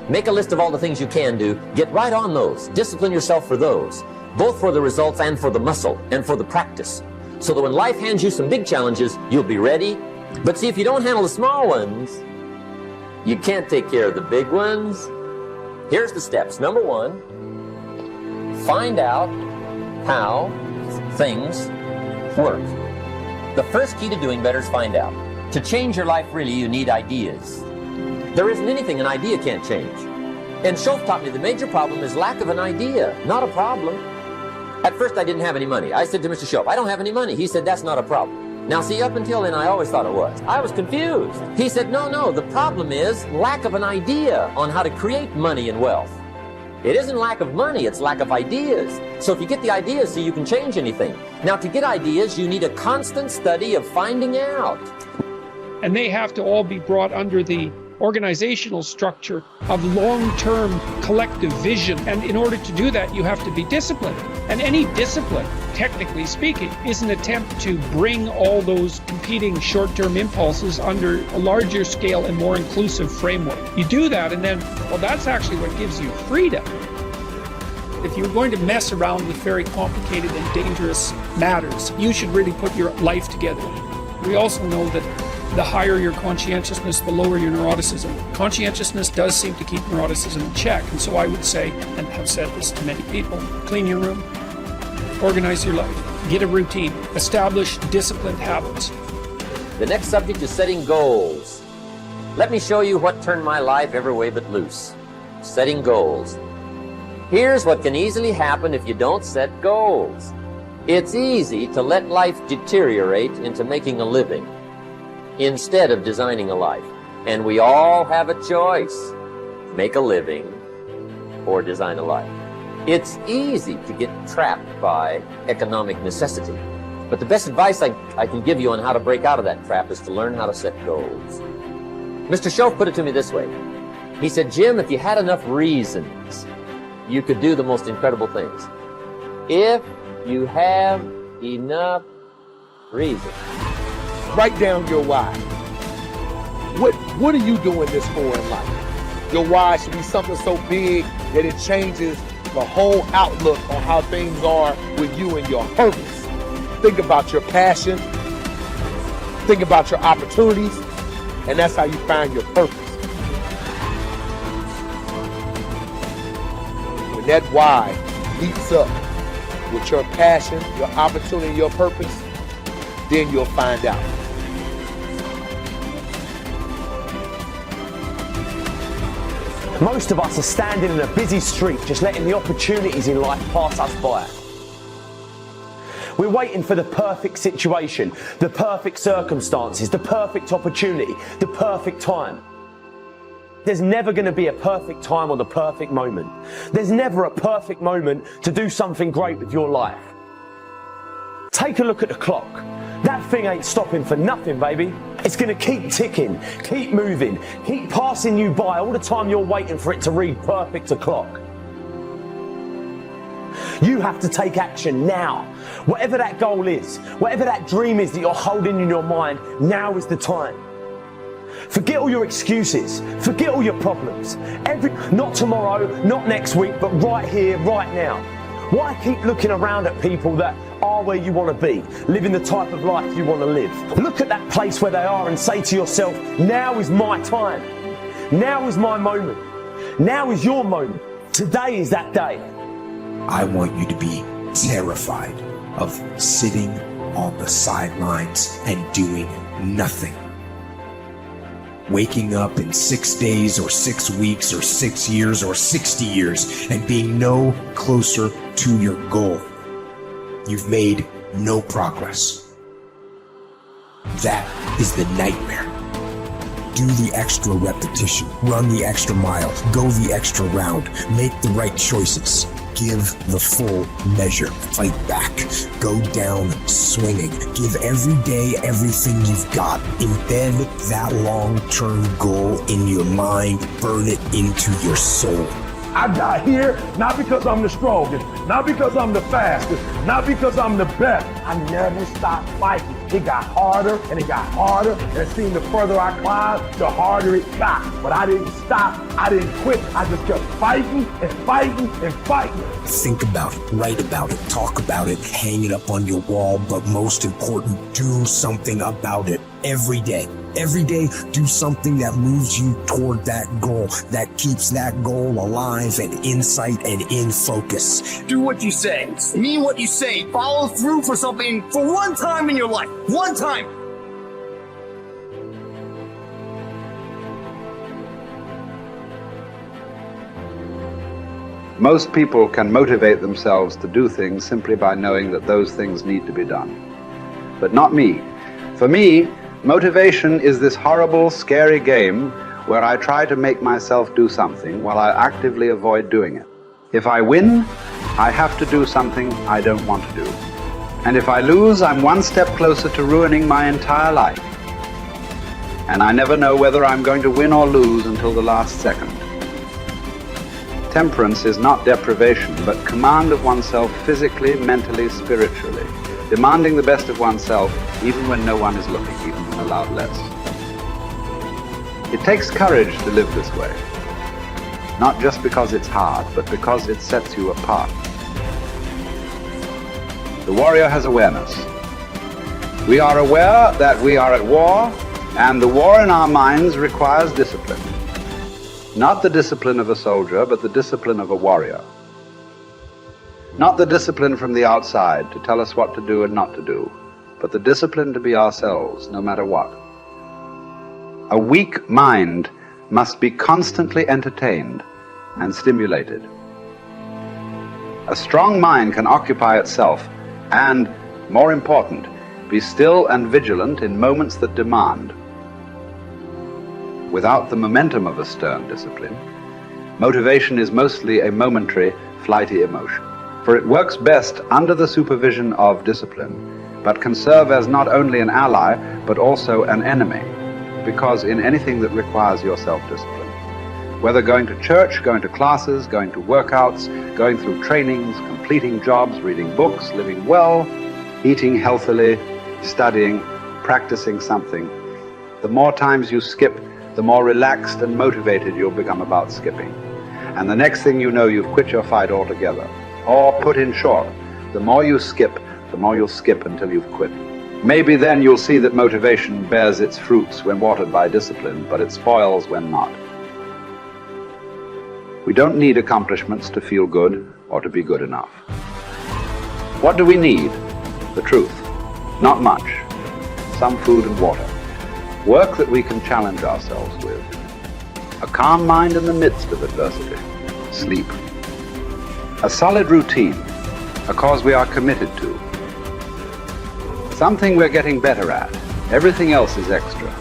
Make a list of all the things you can do. Get right on those. Discipline yourself for those, both for the results and for the muscle and for the practice, so that when life hands you some big challenges, you'll be ready. But see, if you don't handle the small ones, you can't take care of the big ones. Here's the steps. Number one, find out how things work. The first key to doing better is find out. To change your life, really, you need ideas. There isn't anything an idea can't change. And Schoaf taught me the major problem is lack of an idea, not a problem. At first, I didn't have any money. I said to Mr. Schoaf, I don't have any money. He said, that's not a problem. Now, see, up until then, I always thought it was. I was confused. He said, no, the problem is lack of an idea on how to create money and wealth. It isn't lack of money, it's lack of ideas. So if you get the ideas, see, you can change anything. Now, to get ideas, you need a constant study of finding out. And they have to all be brought under the organizational structure of long-term collective vision. And in order to do that, you have to be disciplined. And any discipline, technically speaking, is an attempt to bring all those competing short-term impulses under a larger scale and more inclusive framework. You do that, and then, well, that's actually what gives you freedom. If you're going to mess around with very complicated and dangerous matters, you should really put your life together. We also know that the higher your conscientiousness, the lower your neuroticism. Conscientiousness does seem to keep neuroticism in check, and so I would say, and have said this to many people, clean your room, organize your life, get a routine, establish disciplined habits. The next subject is setting goals. Let me show you what turned my life every way but loose. Setting goals. Here's what can easily happen if you don't set goals. It's easy to let life deteriorate into making a living instead of designing a life. And we all have a choice. Make a living or design a life. It's easy to get trapped by economic necessity. But the best advice I can give you on how to break out of that trap is to learn how to set goals. Mr. Schoaf put it to me this way. He said, Jim, if you had enough reasons, you could do the most incredible things. If you have enough reasons. Write down your why. What are you doing this for in life? Your why should be something so big that it changes the whole outlook on how things are with you and your purpose. Think about your passion. Think about your opportunities. And that's how you find your purpose. When that why meets up with your passion, your opportunity, your purpose, then you'll find out. Most of us are standing in a busy street, just letting the opportunities in life pass us by. We're waiting for the perfect situation, the perfect circumstances, the perfect opportunity, the perfect time. There's never going to be a perfect time or the perfect moment. There's never a perfect moment to do something great with your life. Take a look at the clock. That thing ain't stopping for nothing, baby. It's going to keep ticking, keep moving, keep passing you by all the time you're waiting for it to read perfect o'clock. You have to take action now. Whatever that goal is, whatever that dream is that you're holding in your mind, now is the time. Forget all your excuses. Forget all your problems. Not tomorrow, not next week, but right here, right now. Why keep looking around at people that are where you want to be, living the type of life you want to live? Look at that place where they are and say to yourself, now is my time. Now is my moment. Now is your moment. Today is that day. I want you to be terrified of sitting on the sidelines and doing nothing. Waking up in 6 days or 6 weeks or 6 years or 60 years and being no closer to your goal. You've made no progress. That is the nightmare. Do the extra repetition, run the extra mile, go the extra round, make the right choices. Give the full measure. Fight back. Go down swinging. Give every day everything you've got. Embed that long-term goal in your mind. Burn it into your soul. I got here not because I'm the strongest, not because I'm the fastest, not because I'm the best. I never stopped fighting. It got harder and it got harder, and it seemed the further I climbed, the harder it got. But I didn't stop, I didn't quit. I just kept fighting and fighting and fighting. Think about it, write about it, talk about it, hang it up on your wall, but most important, do something about it every day. Every day, do something that moves you toward that goal, that keeps that goal alive and in sight and in focus. Do what you say, mean what you say, follow through for something for one time in your life. One time. Most people can motivate themselves to do things simply by knowing that those things need to be done. But not me. For me, motivation is this horrible, scary game where I try to make myself do something while I actively avoid doing it. If I win, I have to do something I don't want to do. And if I lose, I'm one step closer to ruining my entire life. And I never know whether I'm going to win or lose until the last second. Temperance is not deprivation, but command of oneself physically, mentally, spiritually. Demanding the best of oneself even when no one is looking, even when allowed less. It takes courage to live this way. Not just because it's hard, but because it sets you apart. The warrior has awareness. We are aware that we are at war, and the war in our minds requires discipline. Not the discipline of a soldier, but the discipline of a warrior. Not the discipline from the outside to tell us what to do and not to do, but the discipline to be ourselves, no matter what. A weak mind must be constantly entertained and stimulated. A strong mind can occupy itself and, more important, be still and vigilant in moments that demand. Without the momentum of a stern discipline, motivation is mostly a momentary, flighty emotion. For it works best under the supervision of discipline, but can serve as not only an ally, but also an enemy, because in anything that requires your self-discipline, whether going to church, going to classes, going to workouts, going through trainings, completing jobs, reading books, living well, eating healthily, studying, practicing something, the more times you skip, the more relaxed and motivated you'll become about skipping. And the next thing you know, you've quit your fight altogether. Or put in short, the more you skip, the more you'll skip until you've quit. Maybe then you'll see that motivation bears its fruits when watered by discipline, but it spoils when not. We don't need accomplishments to feel good or to be good enough. What do we need? The truth. Not much. Some food and water. Work that we can challenge ourselves with. A calm mind in the midst of adversity. Sleep. A solid routine, a cause we are committed to. Something we're getting better at. Everything else is extra.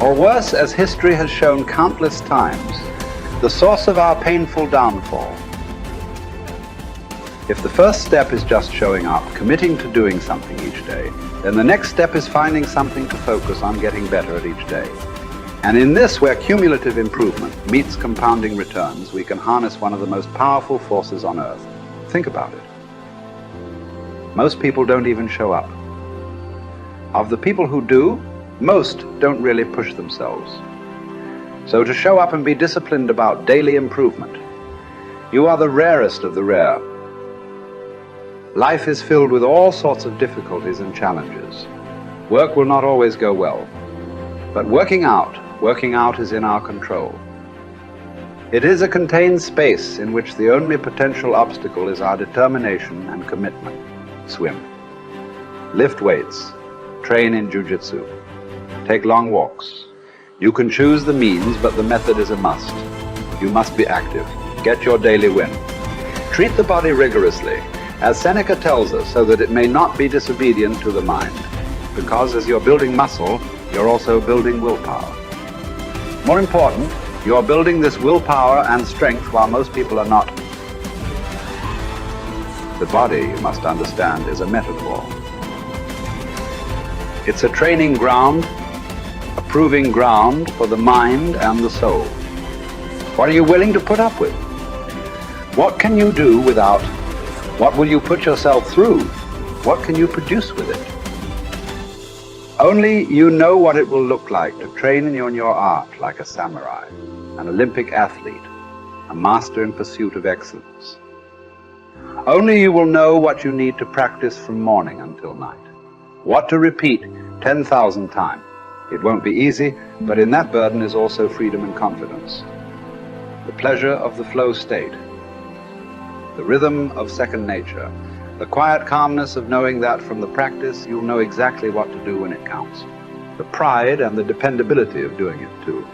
Or worse, as history has shown countless times, the source of our painful downfall. If the first step is just showing up, committing to doing something each day, then the next step is finding something to focus on getting better at each day. And in this, where cumulative improvement meets compounding returns, we can harness one of the most powerful forces on earth. Think about it. Most people don't even show up. Of the people who do, most don't really push themselves. So to show up and be disciplined about daily improvement, you are the rarest of the rare. Life is filled with all sorts of difficulties and challenges. Work will not always go well. But working out is in our control. It is a contained space in which the only potential obstacle is our determination and commitment. Swim. Lift weights. Train in jiu-jitsu. Take long walks. You can choose the means, but the method is a must. You must be active. Get your daily win. Treat the body rigorously, as Seneca tells us, so that it may not be disobedient to the mind. Because as you're building muscle, you're also building willpower. More important, you're building this willpower and strength while most people are not. The body, you must understand, is a metaphor. It's a training ground, a proving ground for the mind and the soul. What are you willing to put up with? What can you do without? What will you put yourself through? What can you produce with it? Only you know what it will look like to train in your art like a samurai, an Olympic athlete, a master in pursuit of excellence. Only you will know what you need to practice from morning until night, what to repeat 10,000 times. It won't be easy, but in that burden is also freedom and confidence. The pleasure of the flow state, the rhythm of second nature, the quiet calmness of knowing that from the practice you'll know exactly what to do when it counts, the pride and the dependability of doing it too.